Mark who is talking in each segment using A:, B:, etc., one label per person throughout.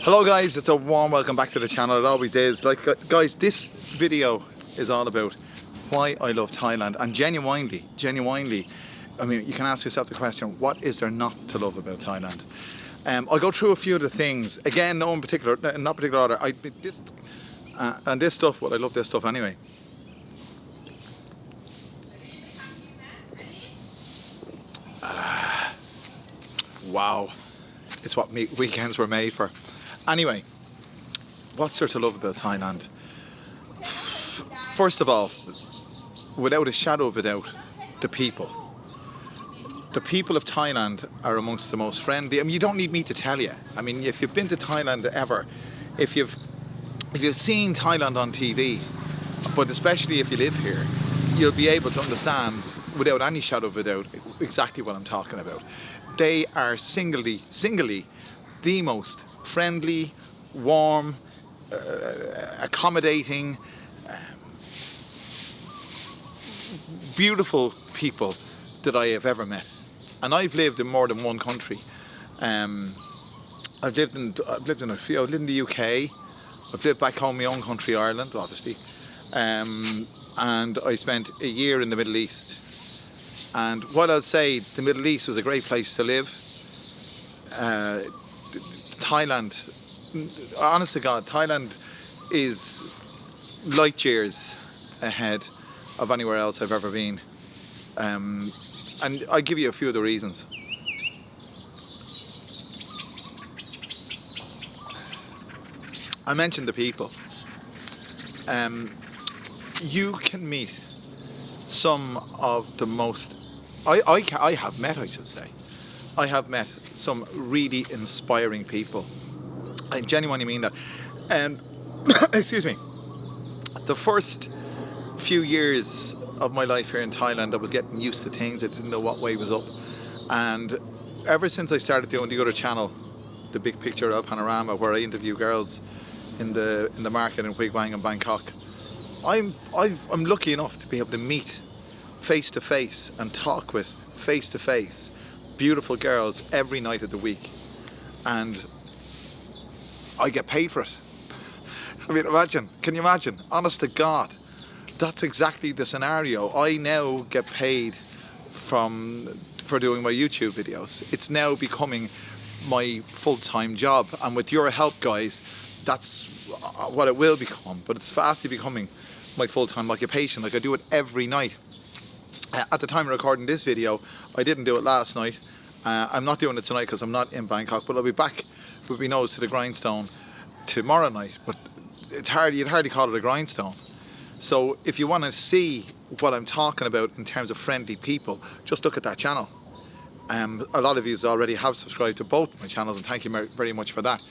A: Hello guys, it's a warm welcome back to the channel. It always is. Like guys, this video is all about why I love Thailand, and genuinely, I mean, you can ask yourself the question, what is there not to love about Thailand? I'll go through a few of the things. Again, no in particular, not particular order. And this stuff, well, I love this stuff anyway. Wow, it's what weekends were made for. Anyway, what's there to love about Thailand? First of all, without a shadow of a doubt, the people. The people of Thailand are amongst the most friendly. I mean, you don't need me to tell you. I mean, if you've been to Thailand ever, if you've seen Thailand on TV, but especially if you live here, you'll be able to understand without any shadow of a doubt exactly what I'm talking about. They are singly the most friendly, warm, accommodating, beautiful people that I have ever met. And I've lived in more than one country. I've lived in a few. I've lived in the UK. I've lived back home in my own country, Ireland, obviously. And I spent a year in the Middle East. And while I'll say the Middle East was a great place to live, Thailand, honest to God, Thailand is light years ahead of anywhere else I've ever been. And I'll give you a few of the reasons. I mentioned the people. You can meet some of the most, I have met, I should say, I have met some really inspiring people. I genuinely mean that. And excuse me, the first few years of my life here in Thailand, I was getting used to things. I didn't know what way was up. And ever since I started doing the other channel, the Big Picture of Panorama, where I interview girls in the market in Huy Quang in Bangkok, I'm lucky enough to be able to meet face to face and talk with face to face beautiful girls every night of the week, and I get paid for it. I mean, can you imagine? Honest to God, that's exactly the scenario. I now get paid for doing my YouTube videos. It's now becoming my full-time job, and with your help, guys, that's what it will become. But it's fastly becoming my full-time occupation. Like, I do it every night. At the time of recording this video, I didn't do it last night. I'm not doing it tonight because I'm not in Bangkok, but I'll be back with my nose to the grindstone tomorrow night. But you'd hardly call it a grindstone. So if you want to see what I'm talking about in terms of friendly people, just look at that channel. A lot of you already have subscribed to both my channels, and thank you very much for that.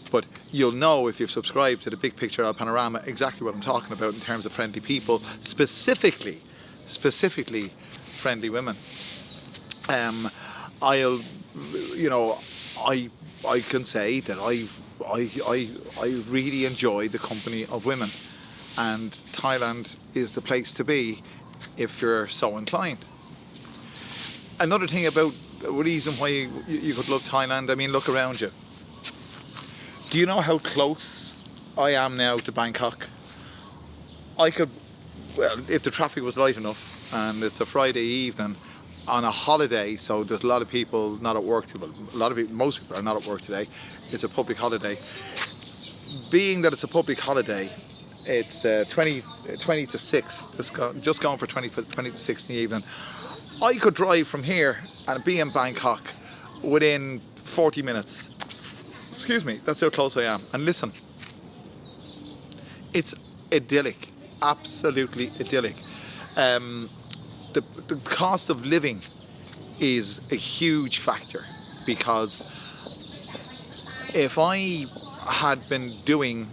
A: But you'll know, if you've subscribed to the Big Picture of Panorama, exactly what I'm talking about in terms of friendly people, specifically friendly women. I can say that I really enjoy the company of women, and Thailand is the place to be if you're so inclined. Another thing about a reason why you could love Thailand, I mean, look around you. Do you know how close I am now to Bangkok? I could, well, if the traffic was light enough, and it's a Friday evening on a holiday, so there's a lot of people not at work, most people are not at work today. It's a public holiday. Being that it's a public holiday, it's 20 to 6, just going for 20 to 6 in the evening. I could drive from here and be in Bangkok within 40 minutes. Excuse me, that's how close I am. And listen, it's idyllic, absolutely idyllic. The cost of living is a huge factor, because if I had been doing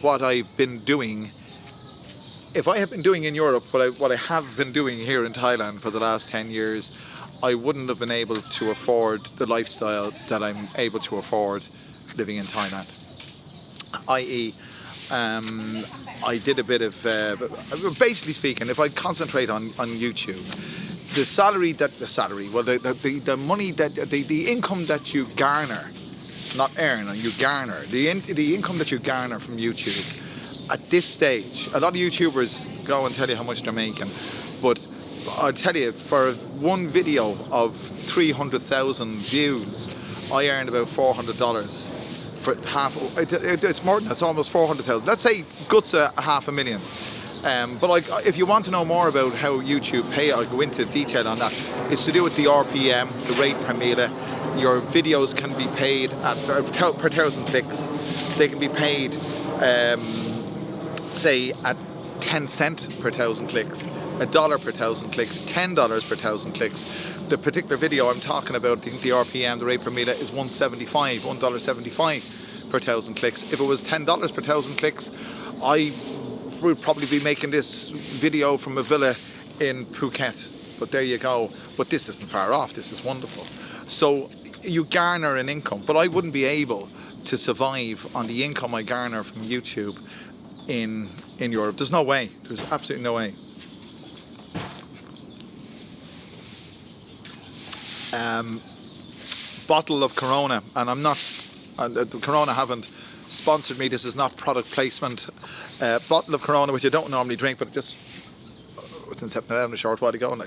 A: what I've been doing, if I had been doing in Europe what I have been doing here in Thailand for the last 10 years, I wouldn't have been able to afford the lifestyle that I'm able to afford living in Thailand. I.e., I did a bit of, basically speaking, if I concentrate on YouTube, the money that, the income that you garner not earn, and you garner. The income that you garner from YouTube at this stage, a lot of YouTubers go and tell you how much they're making, but I'll tell you, for one video of 300,000 views, I earned about $400 for half. It's more than that, it's almost 400,000. Let's say guts a $500,000. But like, if you want to know more about how YouTube pay, I'll go into detail on that. It's to do with the RPM, the rate per meter. Your videos can be paid at per 1,000 clicks. They can be paid, say, at 10 cents per 1,000 clicks, $1 per 1,000 clicks, $10 per 1,000 clicks. The particular video I'm talking about, the RPM, the rate per meter, is $1.75 per 1,000 clicks. If it was $10 per 1,000 clicks, I would probably be making this video from a villa in Phuket. But there you go. But this isn't far off. This is wonderful. So you garner an income, but I wouldn't be able to survive on the income I garner from YouTube in Europe. There's no way. There's absolutely no way. Bottle of Corona, and I'm not, Corona haven't sponsored me, this is not product placement. Bottle of Corona, which I don't normally drink, but just was in 7-Eleven a short while ago, and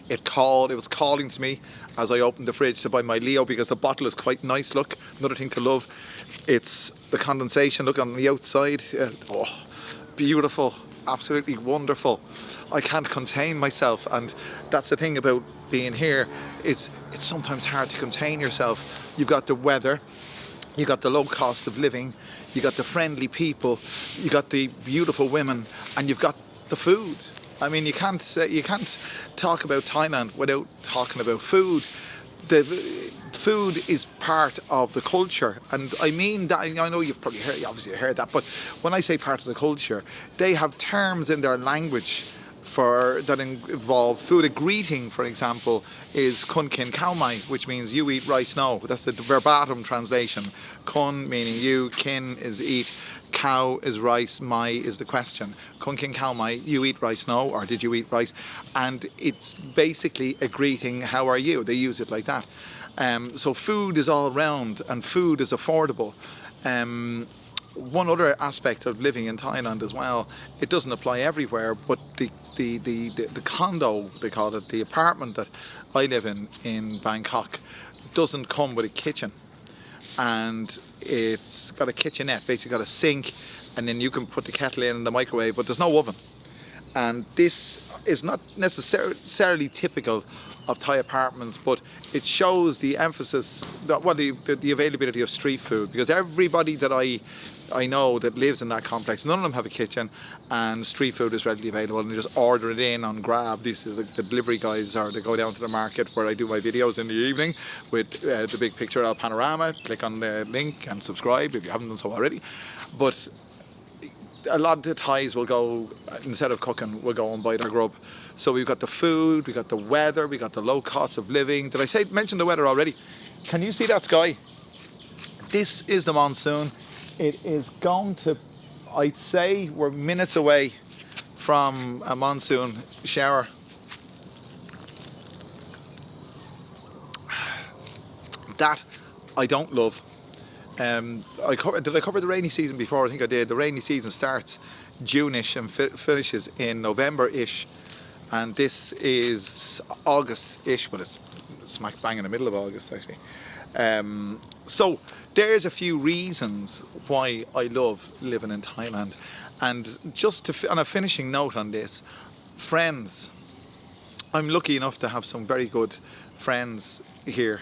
A: it was calling to me as I opened the fridge to buy my Leo, because the bottle is quite nice. Look, another thing to love, it's the condensation, look on the outside. Oh, beautiful, absolutely wonderful. I can't contain myself, and that's the thing about being here, it's sometimes hard to contain yourself. You've got the weather, you got the low cost of living, you got the friendly people, you got the beautiful women, and you've got the food. I mean, you can't talk about Thailand without talking about food. The food is part of the culture, and I mean that. I know you've probably obviously heard that, but when I say part of the culture, they have terms in their language that involve food. A greeting, for example, is kun kin khao mai, which means you eat rice no. That's the verbatim translation. Kun meaning you, kin is eat, cow is rice, mai is the question. Kun kin khao mai, you eat rice no, or did you eat rice? And it's basically a greeting, how are you? They use it like that. So food is all around, and food is affordable. One other aspect of living in Thailand as well, it doesn't apply everywhere, but the condo, they call it, the apartment that I live in Bangkok, doesn't come with a kitchen. And it's got a kitchenette, basically got a sink, and then you can put the kettle in the microwave, but there's no oven. And this is not necessarily typical of Thai apartments, but it shows the emphasis, the availability of street food, because everybody that I know that lives in that complex, none of them have a kitchen, and street food is readily available, and you just order it in on Grab. This is the delivery guys, or they go down to the market where I do my videos in the evening with the big picture of panorama. Click on the link and subscribe if you haven't done so already. But a lot of the Thais will go, instead of cooking, will go and buy their grub. So we've got the food, we got the weather, we got the low cost of living. Did I mention the weather already? Can you see that sky? This is the monsoon. It is going to, I'd say we're minutes away from a monsoon shower. That I don't love. Did I cover the rainy season before? I think I did. The rainy season starts June-ish and finishes in November-ish. And this is August-ish, but it's smack bang in the middle of August actually. So there's a few reasons why I love living in Thailand. And just on a finishing note on this, friends. I'm lucky enough to have some very good friends here.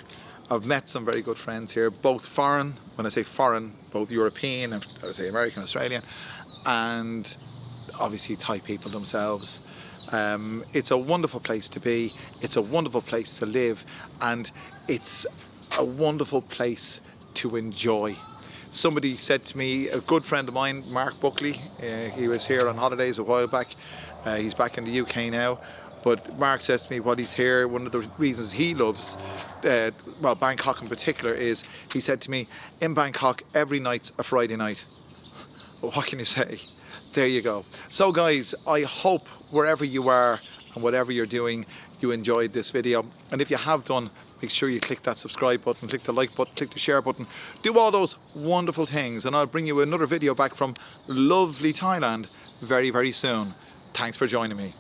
A: I've met some very good friends here, both foreign, when I say foreign, both European and I say American, Australian, and obviously Thai people themselves. It's a wonderful place to be, it's a wonderful place to live, and it's a wonderful place to enjoy. Somebody said to me, a good friend of mine, Mark Buckley, he was here on holidays a while back, he's back in the UK now, but Mark says to me while he's here, one of the reasons he loves, well, Bangkok in particular, is he said to me, in Bangkok every night's a Friday night. Well, what can you say? There you go. So guys, I hope wherever you are and whatever you're doing, you enjoyed this video. And if you have done, make sure you click that subscribe button, click the like button, click the share button. Do all those wonderful things, and I'll bring you another video back from lovely Thailand very, very soon. Thanks for joining me.